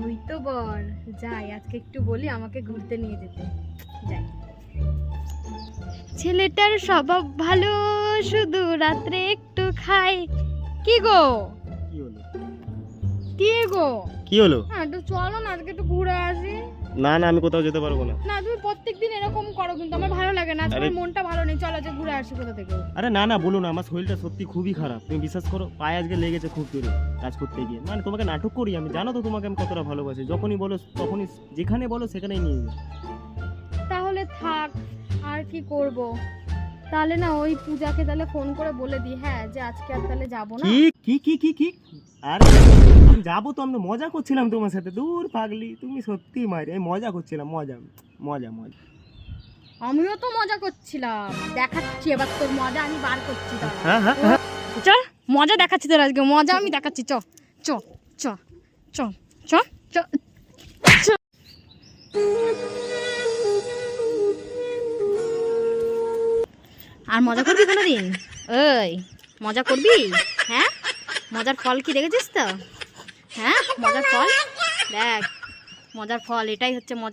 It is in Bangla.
তুই তো বল, যাই আজকে একটু বলি আমাকে ঘুরতে নিয়ে যেতে। যাই। ছেলেটার স্বভাব ভালো, শুধু রাত্রে একটু খায়। কি গো? কি হলো? কি গো? কি হলো? হ্যাঁ, তো চলো না আজকে একটু ঘুরে আসি। না না, আমি কোথাও যেতে পারবো না। না, তুমি প্রত্যেকদিন এরকম করো, কিন্তু আমার ভালো লাগে না। আজকে মনটা ভালো নেই, চলো যে ঘুরে আসি কোথা থেকে। আরে না না, বলো না, আমার শরীরটা সত্যি খুবই খারাপ। তুমি বিশ্বাস করো, পায়ে আজকে লেগেছে খুব জোরে কাজ করতে গিয়ে। মানে তোমাকে নাটক করি আমি, জানো তো তোমাকে আমি কতটা ভালোবাসি। যখনই বলো তখনই, যেখানে বলো সেখানেই নিয়ে যাও। তাহলে থাক, আর কি করব। তাহলে না ওই পূজাকে তাহলে ফোন করে বলে দিই, হ্যাঁ, যে আজকে আর তাহলে যাবো না। কি কি কি কি কি আরে আমি যাবো তো, আমরা মজা করছিলাম তোমার সাথে। দূর পাগলি, তুমি সত্যি মারি। আমি মজা করছিলাম, মজা মজা মজা। আমিও তো মজা করছিলাম, দেখাচ্ছি এবার তোর মজা আমি বার করছি। দাঁড়া। হ্যাঁ হ্যাঁ হ্যাঁ। চল, মজা দেখাচ্ছি তোর আজকে, মজা আমি দেখাচ্ছি। চ চ চ চ চ চ চ। আর মজা করবি কোনোদিন? ওই মজা করবি? হ্যাঁ, মজার ফল কি দেখেছিস তো? হ্যাঁ, মজার ফল দেখ, মজার ফল এটাই হচ্ছে মজা।